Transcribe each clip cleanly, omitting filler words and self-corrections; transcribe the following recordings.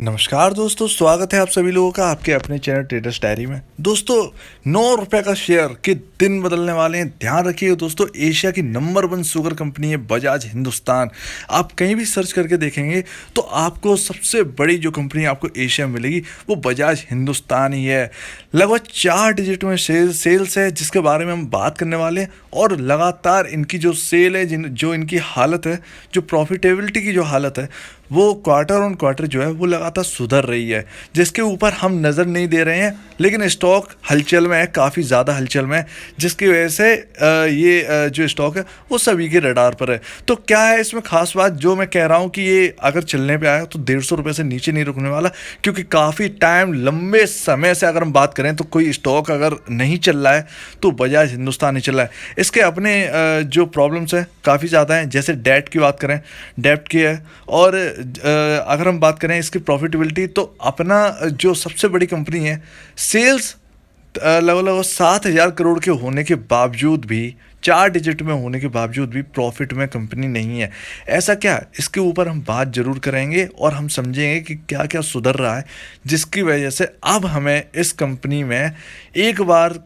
नमस्कार दोस्तों, स्वागत है आप सभी लोगों का आपके अपने चैनल ट्रेडर्स डायरी में। दोस्तों, 9 रुपए का शेयर के दिन बदलने वाले हैं। ध्यान रखिए दोस्तों, एशिया की नंबर 1 शुगर कंपनी है बजाज हिंदुस्तान। आप कहीं भी सर्च करके देखेंगे तो आपको सबसे बड़ी जो कंपनी आपको एशिया में मिलेगी वो बजाज हिंदुस्तान ही है। लगभग 4 डिजिट में सेल्स है, जिसके बारे में हम बात करने वाले हैं। और लगातार इनकी जो सेल है, जो इनकी हालत है, जो प्रॉफिटेबिलिटी की जो हालत है, वो क्वार्टर ऑन क्वार्टर जो है वो लगातार सुधर रही है, जिसके ऊपर हम नज़र नहीं दे रहे हैं। लेकिन स्टॉक हलचल में है, काफ़ी ज़्यादा हलचल में है, जिसकी वजह से जो स्टॉक है वो सभी के रडार पर है। तो क्या है इसमें खास बात जो मैं कह रहा हूँ कि ये अगर चलने पे आया तो 150 रुपये से नीचे नहीं रुकने वाला, क्योंकि काफ़ी टाइम लंबे समय से अगर हम बात करें तो कोई स्टॉक अगर नहीं चल रहा है तो बजाज हिंदुस्तान नहीं चल रहा है। इसके अपने जो प्रॉब्लम्स हैं काफ़ी ज़्यादा हैं, जैसे डेट की बात करें, डेप्ट की है। और अगर हम बात करें इसकी प्रॉफिटेबिलिटी, तो अपना जो सबसे बड़ी कंपनी है, सेल्स लगभग 7,000 करोड़ के होने के बावजूद भी, 4 डिजिट में होने के बावजूद भी प्रॉफिट में कंपनी नहीं है। ऐसा क्या, इसके ऊपर हम बात जरूर करेंगे और हम समझेंगे कि क्या क्या सुधर रहा है, जिसकी वजह से अब हमें इस कंपनी में एक बार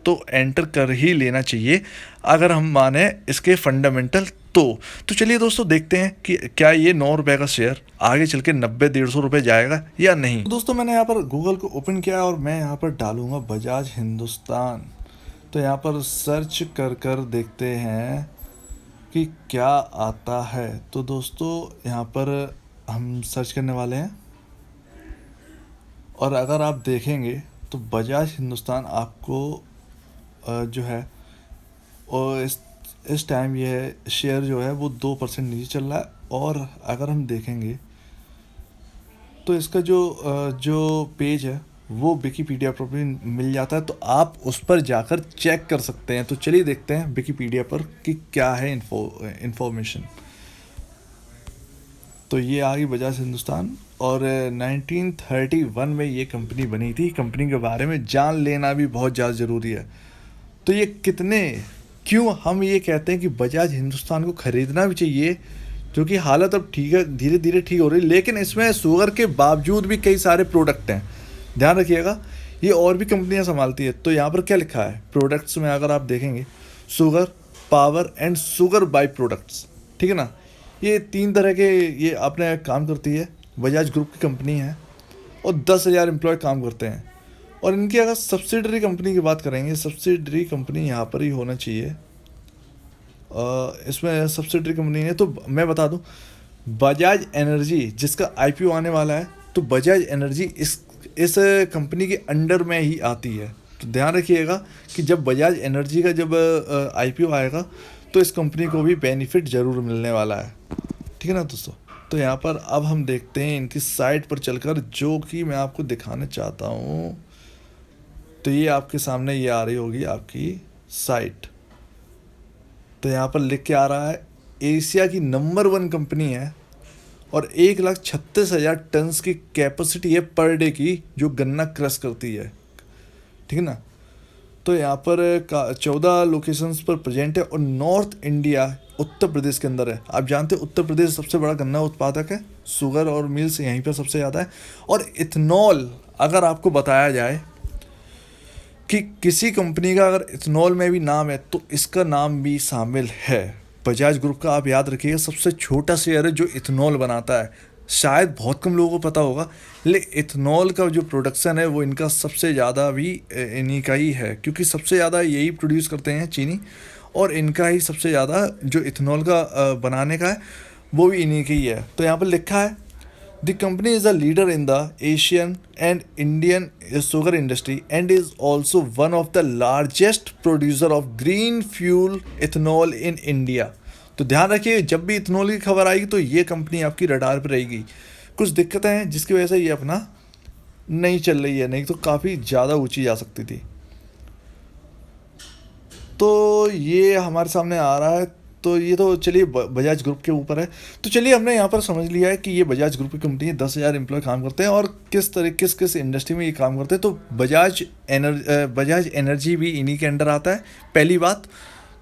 तो एंटर कर ही लेना चाहिए, अगर हम माने इसके फंडामेंटल। तो चलिए दोस्तों, देखते हैं कि क्या ये 9 रुपए का शेयर आगे चल के 90-150 रुपये जाएगा या नहीं। दोस्तों, मैंने यहाँ पर गूगल को ओपन किया और मैं यहाँ पर डालूंगा बजाज हिंदुस्तान। तो यहाँ पर सर्च कर कर देखते हैं कि क्या आता है। तो दोस्तों, यहाँ पर हम सर्च करने वाले हैं और अगर आप देखेंगे तो बजाज हिंदुस्तान आपको जो है, और इस टाइम ये शेयर जो है वो 2% नीचे चल रहा है। और अगर हम देखेंगे तो इसका जो पेज है वो विकीपीडिया पर भी मिल जाता है, तो आप उस पर जाकर चेक कर सकते हैं। तो चलिए देखते हैं विकीपीडिया पर कि क्या है इंफॉर्मेशन। तो ये आ गई बजाज हिंदुस्तान, और 1931 में ये कंपनी बनी थी। कंपनी के बारे में जान लेना भी बहुत ज़्यादा ज़रूरी है। तो ये क्यों हम ये कहते हैं कि बजाज हिंदुस्तान को ख़रीदना भी चाहिए, क्योंकि हालत अब ठीक है, धीरे धीरे ठीक हो रही है। लेकिन इसमें शुगर के बावजूद भी कई सारे प्रोडक्ट हैं, ध्यान रखिएगा। ये और भी कंपनियां संभालती है। तो यहाँ पर क्या लिखा है प्रोडक्ट्स में, अगर आप देखेंगे, sugar, power and sugar by products, ठीक है ना। ये 3 तरह के ये अपने काम करती है। बजाज ग्रुप की कंपनी है और 10,000 एम्प्लॉय काम करते हैं। और इनकी अगर सब्सिडरी कंपनी की बात करेंगे, सब्सिडरी कंपनी यहाँ पर ही होना चाहिए। इसमें सब्सिडरी कंपनी है, तो मैं बता दूं, बजाज एनर्जी जिसका आईपीओ आने वाला है, तो बजाज एनर्जी इस कंपनी के अंडर में ही आती है। तो ध्यान रखिएगा कि जब बजाज एनर्जी का जब आईपीओ आएगा तो इस कंपनी को भी बेनिफिट ज़रूर मिलने वाला है, ठीक है ना दोस्तों। तो यहाँ पर अब हम देखते हैं इनकी साइट पर चलकर, जो कि मैं आपको दिखाना चाहता हूँ। तो ये आपके सामने ये आ रही होगी आपकी साइट। तो यहाँ पर लिख के आ रहा है एशिया की नंबर 1 कंपनी है और 1,36,000 टन की कैपेसिटी है पर डे की, जो गन्ना क्रश करती है, ठीक है ना। तो यहाँ पर 14 लोकेशंस पर प्रेजेंट है और नॉर्थ इंडिया उत्तर प्रदेश के अंदर है। आप जानते हैं उत्तर प्रदेश सबसे बड़ा गन्ना उत्पादक है, शुगर और मिल्स यहीं पर सबसे ज़्यादा है। और इथेनॉल, अगर आपको बताया जाए कि किसी कंपनी का अगर इथेनॉल में भी नाम है तो इसका नाम भी शामिल है। बजाज ग्रुप का आप याद रखिएगा सबसे छोटा शेयर है जो इथेनॉल बनाता है। शायद बहुत कम लोगों को पता होगा, लेकिन इथेनॉल का जो प्रोडक्शन है वो इनका सबसे ज़्यादा भी इन्हीं का ही है, क्योंकि सबसे ज़्यादा यही प्रोड्यूस करते हैं चीनी, और इनका ही सबसे ज़्यादा जो इथेनॉल का बनाने का है वो भी इन्हीं की ही है। तो यहाँ पर लिखा है The company is a leader in the Asian and Indian sugar industry and is also one of the largest producer of green fuel ethanol in India. तो ध्यान रखिए, जब भी इथेनॉल की खबर आएगी तो ये कंपनी आपकी रडार पर रहेगी। कुछ दिक्कतें हैं जिसकी वजह से ये अपना नहीं चल रही है, नहीं तो काफ़ी ज़्यादा ऊंची जा सकती थी। तो ये हमारे सामने आ रहा है। तो ये तो चलिए बजाज ग्रुप के ऊपर है। तो चलिए हमने यहाँ पर समझ लिया है कि ये बजाज ग्रुप की कंपनी है, 10,000 एम्प्लॉय काम करते हैं और किस इंडस्ट्री में ये काम करते हैं। तो बजाज एनर्जी भी इन्हीं के अंडर आता है, पहली बात।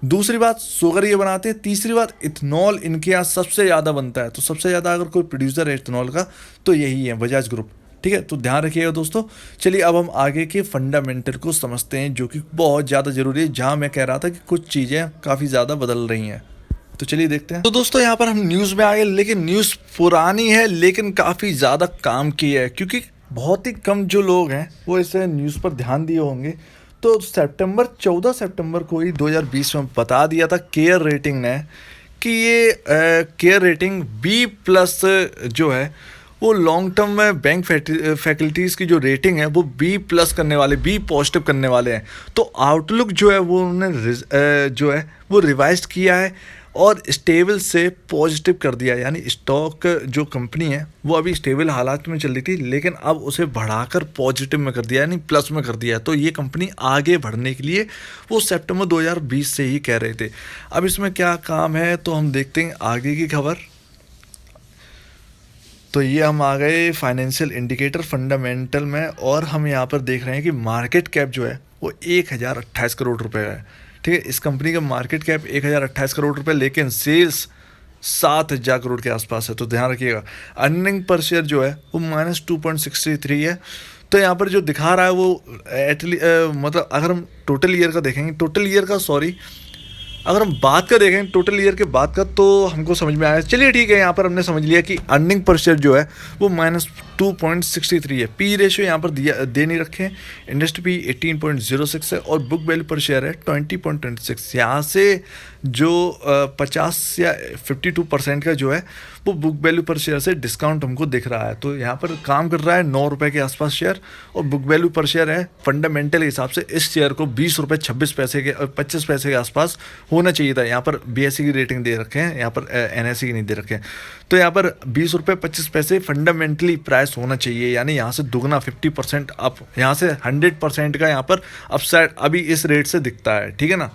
दूसरी बात शुगर ये बनाते हैं, तीसरी बात इथेनॉल इनके यहाँ सबसे ज़्यादा बनता है। तो सबसे ज़्यादा अगर कोई प्रोड्यूसर है इथेनॉल का तो यही है बजाज ग्रुप। ठीक है, तो ध्यान रखिएगा दोस्तों। चलिए अब हम आगे के फंडामेंटल को समझते हैं जो कि बहुत ज़्यादा ज़रूरी है, जहाँ मैं कह रहा था कि कुछ चीज़ें काफ़ी ज़्यादा बदल रही हैं। तो चलिए देखते हैं। तो दोस्तों यहाँ पर हम न्यूज़ में आ गए, लेकिन न्यूज़ पुरानी है लेकिन काफ़ी ज़्यादा काम की है, क्योंकि बहुत ही कम जो लोग हैं वो इस न्यूज़ पर ध्यान दिए होंगे। तो 14 सितंबर को ही 2020 में बता दिया था केयर रेटिंग ने कि ये केयर रेटिंग B+ जो है वो लॉन्ग टर्म में बैंक फैकल्टीज़ की जो रेटिंग है वो B+ करने वाले, B पॉजिटिव करने वाले हैं। तो आउटलुक जो है वो उन्होंने जो है वो रिवाइज किया है और स्टेबल से पॉजिटिव कर दिया है। यानी स्टॉक जो कंपनी है वो अभी स्टेबल हालात में चल रही थी, लेकिन अब उसे बढ़ाकर पॉजिटिव में कर दिया, यानी प्लस में कर दिया है। तो ये कंपनी आगे बढ़ने के लिए वो सितंबर 2020 से ही कह रहे थे। अब इसमें क्या काम है तो हम देखते हैं आगे की खबर। तो ये हम आ गए फाइनेंशियल इंडिकेटर फंडामेंटल में, और हम यहाँ पर देख रहे हैं कि मार्केट कैप जो है वो 1028 करोड़ रुपए का है। ठीक है, इस कंपनी का मार्केट कैप 1028 करोड़ रुपए, लेकिन सेल्स 7000 करोड़ के आसपास है। तो ध्यान रखिएगा। अर्निंग पर शेयर जो है वो -2.63 है। तो यहाँ पर जो दिखा रहा है वो मतलब अगर हम टोटल ईयर का देखेंगे, अगर हम बात का देखें टोटल ईयर के बाद का, तो हमको समझ में आया। चलिए ठीक है, यहाँ पर हमने समझ लिया कि अर्निंग पर शेयर जो है वो -2.63 है। पी रेशियो यहाँ पर दे नहीं रखे हैं। इंडस्ट्री पी 18.06 है और बुक वैल्यू पर शेयर है 20.26। यहाँ से जो 50 या 52% का जो है वो बुक वैल्यू पर शेयर से डिस्काउंट हमको दिख रहा है। तो यहाँ पर काम कर रहा है 9 रुपये के आसपास शेयर, और बुक वैल्यू पर शेयर है फंडामेंटल हिसाब से इस शेयर को 20 रुपये 26 पैसे के 25 पैसे के आसपास होना चाहिए था। यहाँ पर BSE की रेटिंग दे रखे हैं, यहाँ पर NSE की नहीं दे रखे हैं। तो यहाँ पर 20 रुपये 25 पैसे फंडामेंटली प्राइस होना चाहिए, यानी यहाँ से दुगना 50% अप, यहाँ से 100% का यहाँ पर अपसाइड अभी इस रेट से दिखता है। ठीक है ना।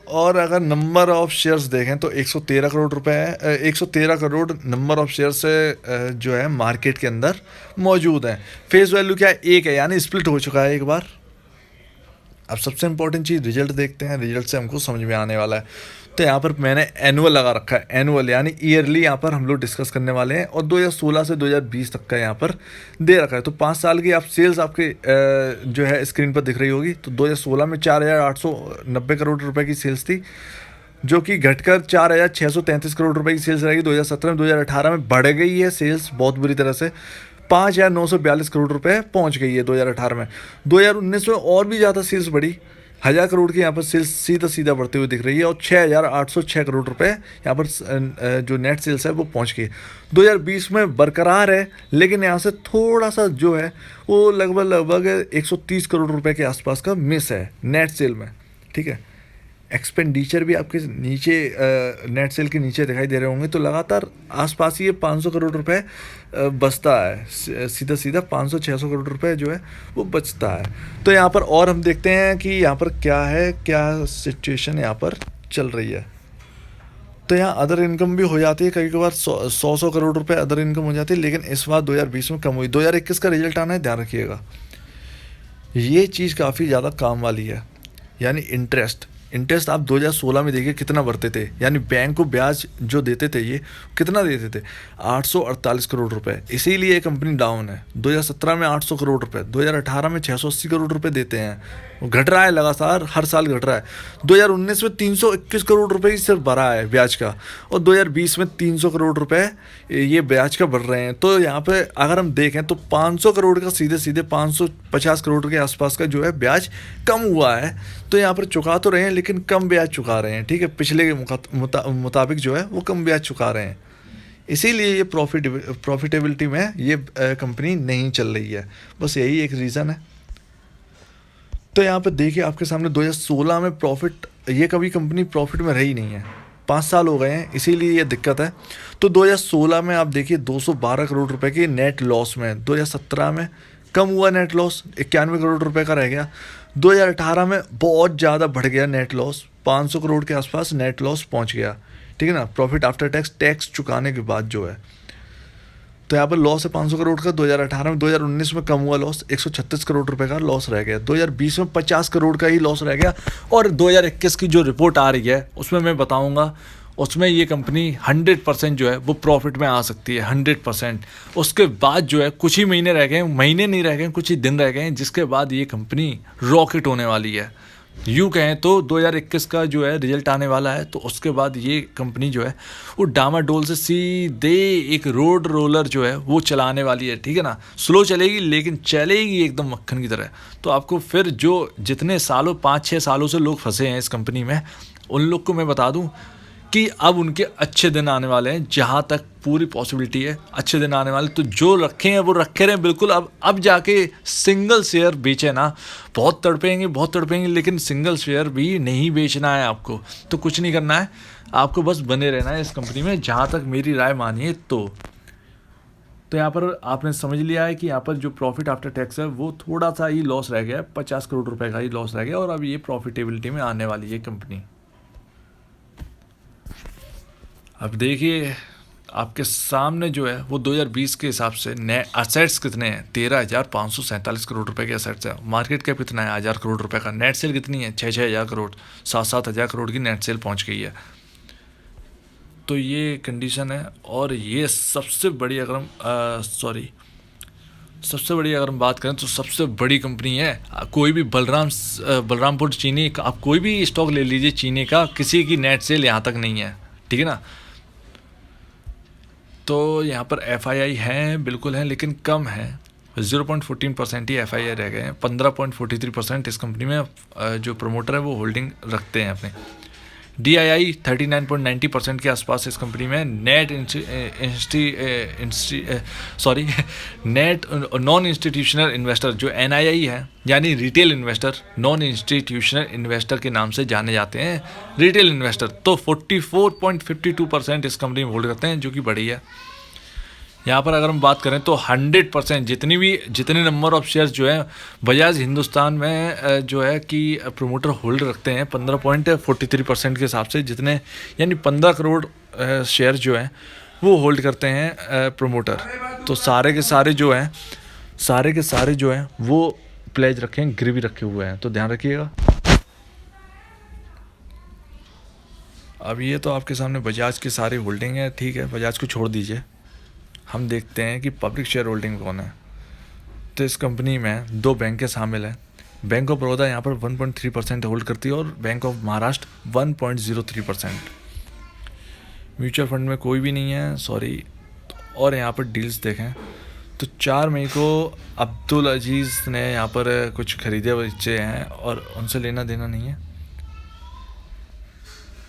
और अगर नंबर ऑफ शेयर्स देखें तो 113 करोड़ रुपए है, 113 करोड़ नंबर ऑफ शेयर्स से जो है मार्केट के अंदर मौजूद हैं। फेस वैल्यू क्या है, 1 है, यानी स्प्लिट हो चुका है एक बार। अब सबसे इंपॉर्टेंट चीज़ रिजल्ट देखते हैं, रिजल्ट से हमको समझ में आने वाला है। तो यहाँ पर मैंने एनुअल लगा रखा है, एनुअल यानी ईयरली यहाँ पर हम लोग डिस्कस करने वाले हैं, और 2016 से 2020 तक का यहाँ पर दे रखा है। तो 5 साल की आप सेल्स आपके जो है स्क्रीन पर दिख रही होगी। तो 2016 में 4890 करोड़ रुपए की सेल्स थी, जो कि घटकर 4633 करोड़ रुपए की सेल्स रहेगी 2017 में। 2018 में बढ़ गई है सेल्स बहुत बुरी तरह से, 5942 करोड़ रुपए पहुंच गई है 2018 में। 2019 में और भी ज़्यादा सेल्स बढ़ी, 1000 करोड़ की यहाँ पर सेल्स सीधा बढ़ते हुए दिख रही है, और 6806 करोड़ रुपए यहाँ पर जो नेट सेल्स है वो पहुँच गई। 2020 में बरकरार है, लेकिन यहाँ से थोड़ा सा जो है वो लगभग 130 करोड़ रुपए के आसपास का मिस है नेट सेल में। ठीक है, एक्सपेंडिचर भी आपके नीचे नेट सेल के नीचे दिखाई दे रहे होंगे। तो लगातार आसपास ही ये 500 करोड़ रुपए बचता है, सीधा 500-600 करोड़ रुपए जो है वो बचता है। तो यहाँ पर और हम देखते हैं कि यहाँ पर क्या सिचुएशन यहाँ पर चल रही है। तो यहाँ अदर इनकम भी हो जाती है, कभी कभार 100 करोड़ रुपए अदर इनकम हो जाती है, लेकिन इस बार 2020 में कम हुई। 2021 का रिजल्ट आना है, ध्यान रखिएगा। ये चीज़ काफ़ी ज़्यादा काम वाली है, यानी इंटरेस्ट आप 2016 में देखिए कितना भरते थे, यानी बैंक को ब्याज जो देते थे ये कितना देते थे, 848 करोड़ रुपए। इसीलिए ये कंपनी डाउन है। 2017 में 800 करोड़ रुपए, 2018 में 680 करोड़ रुपए देते हैं, घट रहा है लगातार, हर साल घट रहा है। 2019 में 321 करोड़ रुपए ही सिर्फ भरा है ब्याज का, और 2020 में 300 करोड़ रुपए ये ब्याज का बढ़ रहे हैं। तो यहाँ पे अगर हम देखें तो 500 करोड़ का सीधे 550 करोड़ के आसपास का जो है ब्याज कम हुआ है। तो यहाँ पर चुका तो रहे हैं, लेकिन कम ब्याज चुका रहे हैं। ठीक है, पिछले के मुताबिक जो है वो कम ब्याज चुका रहे हैं, इसीलिए ये प्रॉफिटेबिलिटी में ये कंपनी नहीं चल रही है। बस यही एक रीज़न है। तो यहाँ पे देखिए आपके सामने 2016 में प्रॉफिट, ये कभी कंपनी प्रॉफिट में रही नहीं है, 5 साल हो गए हैं, इसीलिए ये दिक्कत है। तो 2016 में आप देखिए 212 करोड़ रुपए की नेट लॉस में, 2017 में कम हुआ नेट लॉस, 91 करोड़ रुपए का रह गया। 2018 में बहुत ज़्यादा बढ़ गया नेट लॉस, 500 करोड़ के आसपास नेट लॉस पहुँच गया। ठीक है ना, प्रॉफिट आफ्टर टैक्स चुकाने के बाद जो है। तो यहाँ पर लॉस है 500 करोड़ का 2018 में। 2019 में कम हुआ लॉस, 136 करोड़ रुपए का लॉस रह गया। 2020 में 50 करोड़ का ही लॉस रह गया। और 2021 की जो रिपोर्ट आ रही है उसमें मैं बताऊंगा, उसमें ये कंपनी 100% जो है वो प्रॉफिट में आ सकती है, 100%। उसके बाद जो है कुछ ही महीने रह गए, महीने नहीं रह गए, कुछ ही दिन रह गए हैं, जिसके बाद ये कंपनी रॉकेट होने वाली है। यूँ कहें तो 2021 का जो है रिजल्ट आने वाला है, तो उसके बाद ये कंपनी जो है वो डामाडोल से सीधे एक रोड रोलर जो है वो चलाने वाली है, ठीक है ना। स्लो चलेगी लेकिन चलेगी एकदम मक्खन की तरह। तो आपको फिर जो जितने सालों 5-6 सालों से लोग फंसे हैं इस कंपनी में, उन लोग को मैं बता दूं कि अब उनके अच्छे दिन आने वाले हैं। जहाँ तक पूरी पॉसिबिलिटी है अच्छे दिन आने वाले, तो जो रखे हैं वो रखे रहें बिल्कुल। अब जाके सिंगल शेयर बेचे ना, बहुत तड़पेंगे, लेकिन सिंगल शेयर भी नहीं बेचना है आपको। तो कुछ नहीं करना है, आपको बस बने रहना है इस कंपनी में, जहाँ तक मेरी राय मानिए तो यहाँ पर आपने समझ लिया है कि यहाँ पर जो प्रॉफिट आफ्टर टैक्स है वो थोड़ा सा ही लॉस रह गया है, 50 करोड़ रुपए का ही लॉस रह गया, और अब ये प्रॉफिटेबिलिटी में आने वाली है कंपनी। अब देखिए आपके सामने जो है वो 2020 के हिसाब से नए असेट्स कितने हैं, 13,547 करोड़ रुपए के असेट्स हैं। मार्केट कैप कितना है, 1,000 करोड़ रुपए का। नेट सेल कितनी है, 6,000 करोड़, 7,000 करोड़ की नेट सेल पहुंच गई है। तो ये कंडीशन है। और ये सबसे बड़ी अगर हम बात करें तो सबसे बड़ी कंपनी है। कोई भी बलरामपुर चीनी, आप कोई भी स्टॉक ले लीजिए चीनी का, किसी की नेट सेल यहाँ तक नहीं है, ठीक है ना। तो यहाँ पर FII हैं, बिल्कुल हैं, लेकिन कम है, 0.14% ही FII रह गए हैं। 15.43% इस कंपनी में जो प्रमोटर है वो होल्डिंग रखते हैं अपने। DII 39.90% के आसपास इस कंपनी में। नेट नॉन इंस्टीट्यूशनल इन्वेस्टर जो NII है, यानी retail investor, non institutional investor के नाम से जाने जाते हैं रिटेल इन्वेस्टर, तो 44.52% इस कंपनी में होल्ड करते हैं, जो कि बड़ी है। यहाँ पर अगर हम बात करें तो 100% जितने नंबर ऑफ शेयर्स जो है बजाज हिंदुस्तान में जो है कि प्रोमोटर होल्ड रखते हैं 15.43% के हिसाब से, जितने यानी 15 करोड़ शेयर जो हैं वो होल्ड करते हैं प्रोमोटर। तो सारे के सारे जो हैं वो प्लेज रखे हैं, गिरवी रखे हुए हैं, तो ध्यान रखिएगा। अब ये तो आपके सामने बजाज की सारी होल्डिंग है, ठीक है, बजाज को छोड़ दीजिए। हम देखते हैं कि पब्लिक शेयर होल्डिंग कौन है। तो इस कंपनी में 2 बैंकें शामिल हैं। बैंक ऑफ बड़ौदा यहाँ पर 1.3% होल्ड करती है, और bank of Maharashtra 1.03%। Mutual fund में कोई भी नहीं है, सॉरी। और यहाँ पर डील्स देखें तो 4 मई को अब्दुल अजीज़ ने यहाँ पर कुछ खरीदे बच्चे हैं, और उनसे लेना देना नहीं है।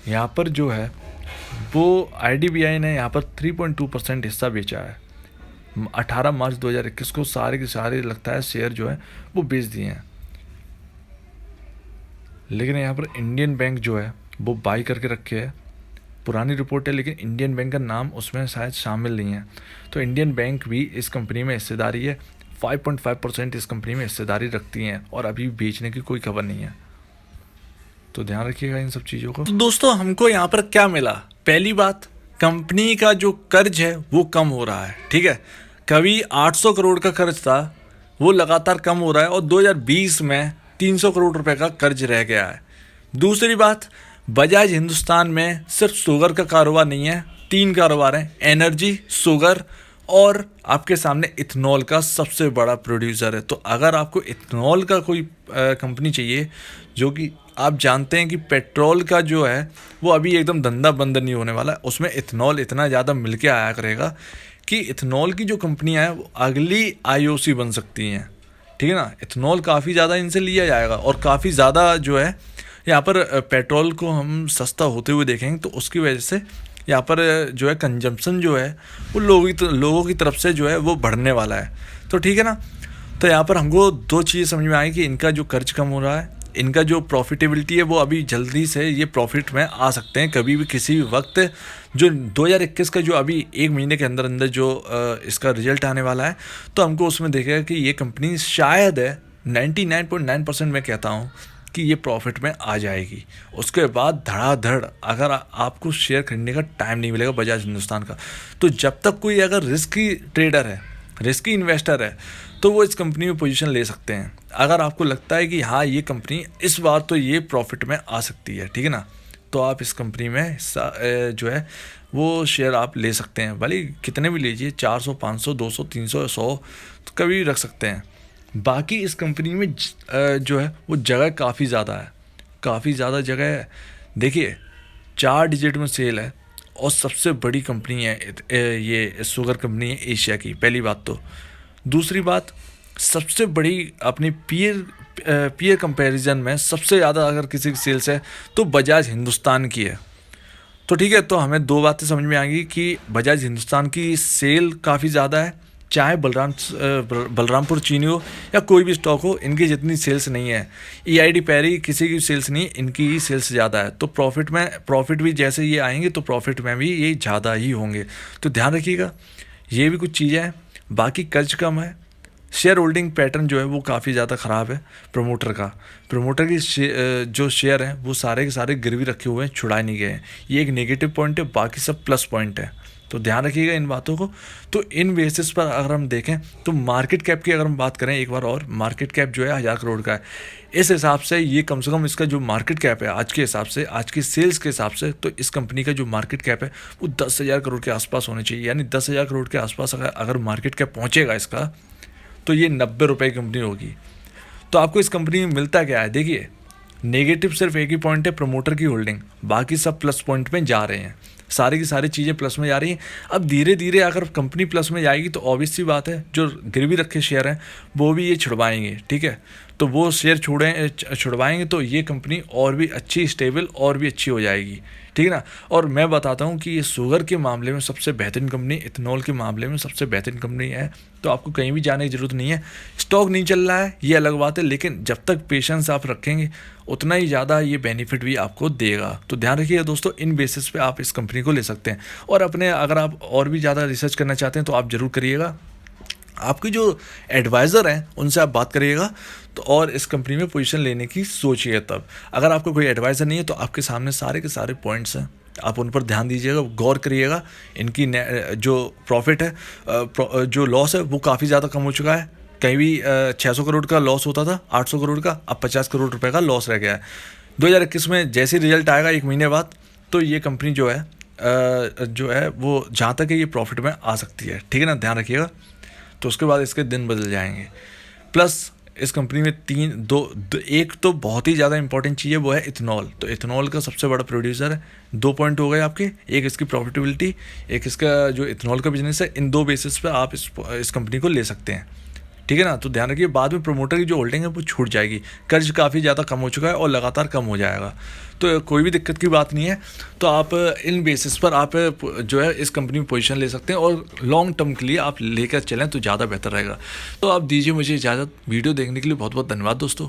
यहाँ पर जो है वो IDBI ने यहाँ पर 3.2% हिस्सा बेचा है। 18 मार्च 2021 को सारे के सारे लगता है शेयर जो है वो बेच दिए हैं। लेकिन यहाँ पर इंडियन बैंक जो है वो बाई करके रखे है। पुरानी रिपोर्ट है, लेकिन इंडियन बैंक का नाम उसमें शायद शामिल नहीं है। तो इंडियन बैंक भी इस कंपनी में हिस्सेदारी है, 5.5% इस कंपनी में हिस्सेदारी रखती हैं, और अभी बेचने की कोई खबर नहीं है। तो ध्यान रखिएगा इन सब चीज़ों को। तो दोस्तों हमको यहाँ पर क्या मिला, पहली बात, कंपनी का जो कर्ज है वो कम हो रहा है, ठीक है। कभी 800 करोड़ का कर्ज था, वो लगातार कम हो रहा है, और 2020 में 300 करोड़ रुपए का कर्ज रह गया है। दूसरी बात, बजाज हिंदुस्तान में सिर्फ शुगर का कारोबार नहीं है, 3 कारोबार हैं, एनर्जी, शुगर, और आपके सामने इथेनॉल का सबसे बड़ा प्रोड्यूसर है। तो अगर आपको इथेनॉल का कोई कंपनी चाहिए, जो कि आप जानते हैं कि पेट्रोल का जो है वो अभी एकदम धंधा बंद नहीं होने वाला है, उसमें इथेनॉल इतना ज़्यादा मिल के आया करेगा कि इथेनॉल की जो कंपनियां हैं वो अगली IOC बन सकती हैं, ठीक है ना। इथेनॉल काफ़ी ज़्यादा इनसे लिया जाएगा, और काफ़ी ज़्यादा जो है यहाँ पर पेट्रोल को हम सस्ता होते हुए देखेंगे, तो उसकी वजह से यहाँ पर जो है कंजम्पशन जो है वो लोगों की तरफ से जो है वो बढ़ने वाला है। तो ठीक है ना। तो यहाँ पर हमको 2 चीज़ें समझ में आई कि इनका जो कर्ज कम हो रहा है, इनका जो प्रॉफिटेबिलिटी है वो अभी जल्दी से ये प्रॉफिट में आ सकते हैं कभी भी, किसी भी वक्त। जो 2021 का जो अभी 1 महीने के अंदर अंदर जो इसका रिजल्ट आने वाला है, तो हमको उसमें देखेगा कि ये कंपनी शायद है 99.9% मैं कहता हूँ कि ये प्रॉफिट में आ जाएगी। उसके बाद धड़ाधड़ अगर आपको शेयर खरीदने का टाइम नहीं मिलेगा बजाज हिंदुस्तान का, तो जब तक कोई अगर रिस्की ट्रेडर है, रिस्की इन्वेस्टर है, तो वो इस कंपनी में पोजीशन ले सकते हैं। अगर आपको लगता है कि हाँ ये कंपनी इस बार तो ये प्रॉफिट में आ सकती है, ठीक है ना, तो आप इस कंपनी में हिस्सा जो है वो शेयर आप ले सकते हैं। भले कितने भी लीजिए, 400, 500, 200, 300, 100 तो कभी भी रख सकते हैं। बाकी इस कंपनी में जो है वो जगह काफ़ी ज़्यादा है, काफ़ी ज़्यादा जगह है। देखिए 4 डिजिट में सेल है और सबसे बड़ी कंपनी है ये शुगर कंपनी है एशिया की, पहली बात तो। दूसरी बात, सबसे बड़ी अपनी पीयर कंपैरिजन में सबसे ज़्यादा अगर किसी की सेल्स है तो बजाज हिंदुस्तान की है। तो ठीक है, तो हमें दो बातें समझ में आएंगी कि बजाज हिंदुस्तान की सेल काफ़ी ज़्यादा है, चाहे बलरामपुर चीनी हो या कोई भी स्टॉक हो, इनकी जितनी सेल्स नहीं है। EID पैरी किसी की सेल्स नहीं, इनकी ही सेल्स ज़्यादा है। तो प्रॉफिट भी जैसे ये आएंगे तो प्रॉफिट में भी ये ज़्यादा ही होंगे। तो ध्यान रखिएगा, ये भी कुछ चीज़ें हैं। बाकी कर्ज कम है, शेयर होल्डिंग पैटर्न जो है वो काफ़ी ज़्यादा ख़राब है प्रमोटर की जो शेयर हैं वो सारे के सारे गिरवी रखे हुए हैं, छुड़ाए नहीं गए हैं। ये एक नेगेटिव पॉइंट है, बाकी सब प्लस पॉइंट है। तो ध्यान रखिएगा इन बातों को। तो इन बेसिस पर अगर हम देखें तो मार्केट कैप की अगर हम बात करें एक बार, और मार्केट कैप जो है 1000 करोड़ का है। इस हिसाब से ये कम से कम इसका जो मार्केट कैप है आज के हिसाब से, आज की सेल्स के हिसाब से, तो इस कंपनी का जो मार्केट कैप है वो 10,000 करोड़ के आसपास होने चाहिए। यानी 10,000 करोड़ के आसपास अगर मार्केट कैप पहुँचेगा इसका, तो ये 90 रुपये की कंपनी होगी। तो आपको इस कंपनी में मिलता क्या है? देखिए, नेगेटिव सिर्फ एक ही पॉइंट है, प्रमोटर की होल्डिंग, बाकी सब प्लस पॉइंट में जा रहे हैं। सारी की सारी चीज़ें प्लस में जा रही हैं। अब धीरे धीरे अगर कंपनी प्लस में जाएगी तो ऑब्वियस सी बात है जो गिरवी रखे शेयर हैं वो भी ये छुड़वाएंगे, ठीक है। तो वो शेयर छुड़वाएंगे तो ये कंपनी और भी अच्छी, स्टेबल और भी अच्छी हो जाएगी, ठीक है ना। और मैं बताता हूँ कि ये शुगर के मामले में सबसे बेहतरीन कंपनी, इथेनॉल के मामले में सबसे बेहतरीन कंपनी है। तो आपको कहीं भी जाने की ज़रूरत नहीं है। स्टॉक नहीं चल रहा है ये अलग बात है, लेकिन जब तक पेशेंस आप रखेंगे उतना ही ज़्यादा ये बेनिफिट भी आपको देगा। तो ध्यान रखिएगा दोस्तों, इन बेसिस पे आप इस कंपनी को ले सकते हैं। और अपने अगर आप और भी ज़्यादा रिसर्च करना चाहते हैं तो आप ज़रूर करिएगा। आपके जो एडवाइज़र हैं उनसे आप बात करिएगा, तो और इस कंपनी में पोजीशन लेने की सोचिए तब। अगर आपको कोई एडवाइज़र नहीं है तो आपके सामने सारे के सारे पॉइंट्स हैं, आप उन पर ध्यान दीजिएगा, गौर करिएगा। इनकी जो प्रॉफिट है, जो लॉस है वो काफ़ी ज़्यादा कम हो चुका है। कहीं भी 600 करोड़ का लॉस होता था, 800 करोड़ का, अब 50 करोड़ रुपए का लॉस रह गया है। 2021 में जैसे रिजल्ट आएगा 1 महीने बाद, तो ये कंपनी जो है वो जहाँ तक है ये प्रॉफिट में आ सकती है, ठीक है ना, ध्यान रखिएगा। तो उसके बाद इसके दिन बदल जाएंगे। प्लस इस कंपनी में एक तो बहुत ही ज़्यादा इंपॉर्टेंट चीज़ है, वो है इथेनॉल। तो इथेनॉल का सबसे बड़ा प्रोड्यूसर है। 2 पॉइंट हो गए आपके, एक इसकी प्रॉफिटेबिलिटी, एक इसका जो इथेनॉल का बिजनेस है। इन 2 बेसिस पे आप इस कंपनी को ले सकते हैं, ठीक है ना। तो ध्यान रखिए, बाद में प्रमोटर की जो होल्डिंग है वो छूट जाएगी। कर्ज काफ़ी ज़्यादा कम हो चुका है और लगातार कम हो जाएगा, तो कोई भी दिक्कत की बात नहीं है। तो आप इन बेसिस पर आप जो है इस कंपनी में पोजीशन ले सकते हैं और लॉन्ग टर्म के लिए आप लेकर चलें तो ज़्यादा बेहतर रहेगा। तो आप दीजिए मुझे इजाज़त। वीडियो देखने के लिए बहुत बहुत धन्यवाद दोस्तों।